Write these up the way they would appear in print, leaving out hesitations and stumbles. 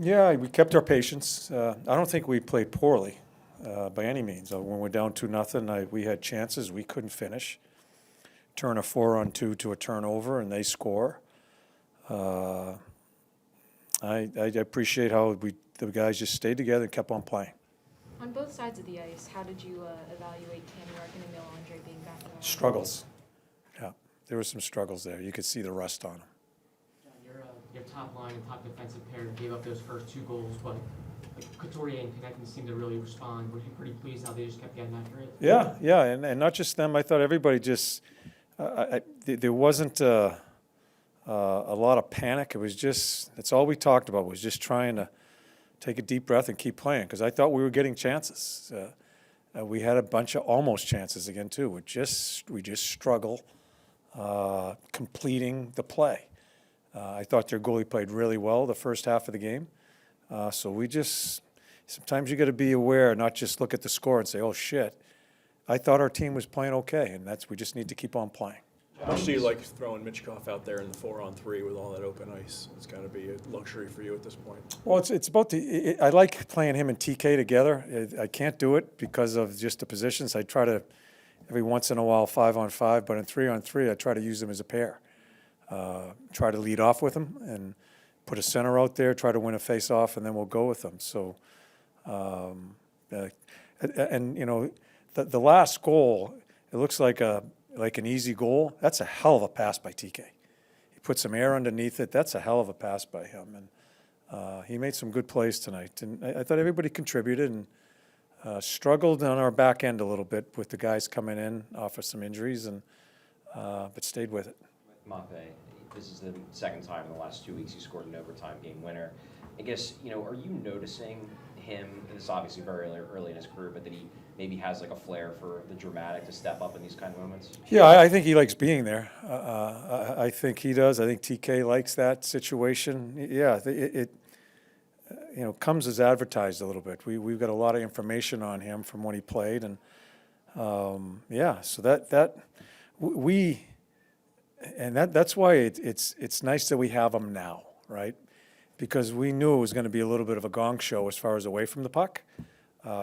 Yeah, we kept our patience. I don't think we played poorly by any means. When we're down 2-0, we had chances. We couldn't finish. Turn a 4-on-2 to a turnover, and they score. I appreciate how the guys just stayed together and kept on playing. On both sides of the ice, how did you evaluate Cam York and Emil Andre being back in the lineup? Struggles. Yeah, there were some struggles there. You could see the rust on them. Your top line and top defensive pair gave up those first 2 goals, but Couturier and Konechny seemed to really respond. Were you pretty pleased how they just kept getting after it? Yeah, and not just them. I thought everybody just there wasn't a lot of panic. It was just that's all we talked about was just trying to take a deep breath and keep playing because I thought we were getting chances. We had a bunch of almost chances again too. We just struggle completing the play. I thought their goalie played really well the first half of the game. So we just sometimes you got to be aware, not just look at the score and say, "Oh shit." I thought our team was playing okay, and we just need to keep on playing. How much do you like throwing Michkov out there in the 4-on-3 with all that open ice? It's got to be a luxury for you at this point. Well, it's about I like playing him and TK together. I can't do it because of just the positions. I try to every once in a while 5-on-5, but in 3-on-3 I try to use them as a pair. Try to lead off with them and put a center out there. Try to win a face-off, and then we'll go with them. So, and you know, the last goal, it looks like an easy goal. That's a hell of a pass by TK. He put some air underneath it. That's a hell of a pass by him, and he made some good plays tonight. And I thought everybody contributed and struggled on our back end a little bit with the guys coming in off of some injuries, and but stayed with it. Mape, this is the second time in the last 2 weeks he scored an overtime game winner. I guess, are you noticing him, and this is obviously very early in his career, but that he maybe has like a flair for the dramatic to step up in these kind of moments? Yeah, I think he likes being there. I think he does. I think TK likes that situation. Yeah, it comes as advertised a little bit. We've got a lot of information on him from when he played, and so that's why it's nice that we have him now, right? Because we knew it was going to be a little bit of a gong show as far as away from the puck.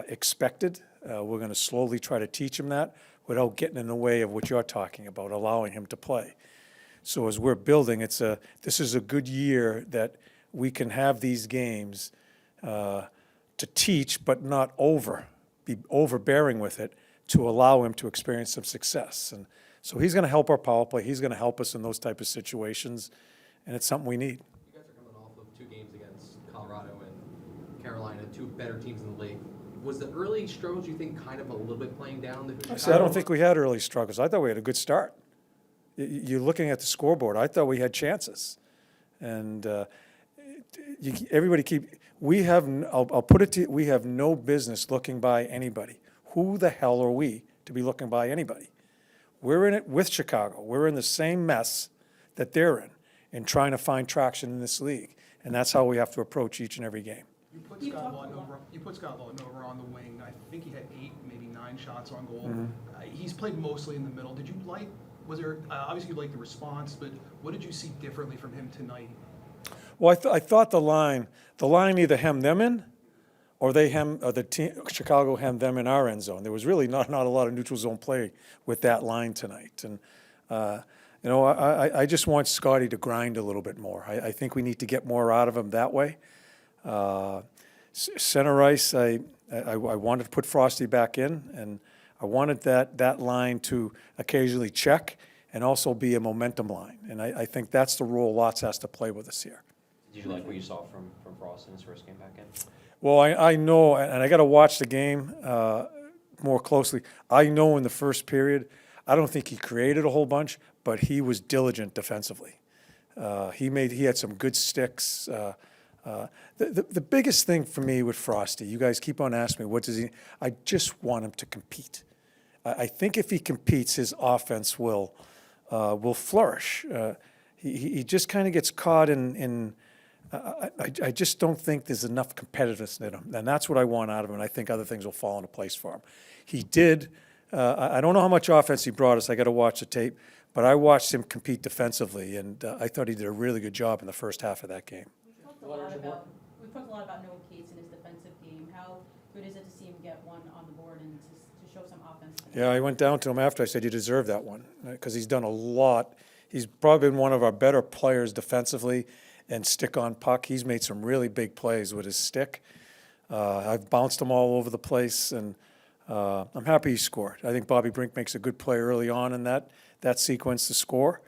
Expected. We're going to slowly try to teach him that without getting in the way of what you're talking about, allowing him to play. So as we're building, this is a good year that we can have these games to teach, but not be overbearing with it to allow him to experience some success. And so he's going to help our power play. He's going to help us in those type of situations, and it's something we need. You guys are coming off of 2 games against Colorado and Carolina, 2 better teams in the league. Was the early struggles, you think, kind of a little bit playing down? I don't think we had early struggles. I thought we had a good start. You're looking at the scoreboard. I thought we had chances, and I'll put it to you, we have no business looking by anybody. Who the hell are we to be looking by anybody? We're in it with Chicago. We're in the same mess that they're in trying to find traction in this league, and that's how we have to approach each and every game. You put Scott Lawton over on the wing. I think he had 8, maybe 9 shots on goal. Mm-hmm. He's played mostly in the middle. Did you was there, obviously you liked the response, but what did you see differently from him tonight? Well, I thought the line either hemmed them in or the team, Chicago hemmed them in our end zone. There was really not a lot of neutral zone play with that line tonight. And, I just want Scotty to grind a little bit more. I think we need to get more out of him that way. Center ice, I wanted to put Frosty back in, and I wanted that line to occasionally check and also be a momentum line. And I think that's the role Lotz has to play with us here. Did you like what you saw from Frost in his first game back in? Well, I know, and I got to watch the game more closely. I know in the first period, I don't think he created a whole bunch, but he was diligent defensively. He had some good sticks. The biggest thing for me with Frosty, you guys keep on asking me, what does he? I just want him to compete. I think if he competes, his offense will flourish. He just kind of gets caught in. I just don't think there's enough competitiveness in him, and that's what I want out of him. And I think other things will fall into place for him. He did. I don't know how much offense he brought us. I got to watch the tape, but I watched him we thought he did a really good job in the first half of that game. We talked a lot about Noah Cates and his defensive game. How good is it to see him get one on the board and to show some offense? Yeah, I went down to him after. I said, you deserve that one, because he's done a lot. He's probably been one of our better players defensively and stick on puck. He's made some really big plays with his stick. I've bounced him all over the place, and I'm happy he scored. I think Bobby Brink makes a good play early on in that sequence to score.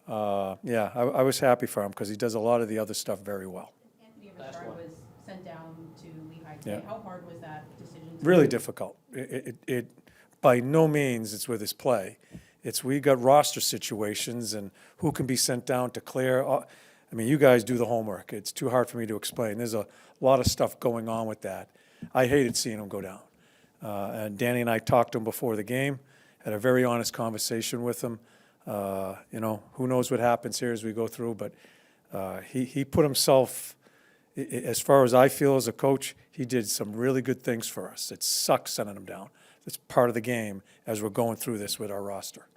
Yeah, I was happy for him because he does a lot of the other stuff very well. Anthony Last Richard one. was sent down to Lehigh today. Yeah. How hard was that decision? Really difficult. It by no means it's with his play. It's we got roster situations and who can be sent down to clear. I mean, you guys do the homework. It's too hard for me to explain. There's a lot of stuff going on with that. I hated seeing him go down. And Danny and I talked to him before the game, had a very honest conversation with him. You know, who knows what happens here as we go through, but he put himself, as far as I feel as a coach, he did some really good things for us. It sucks sending him down. It's part of the game as we're going through this with our roster.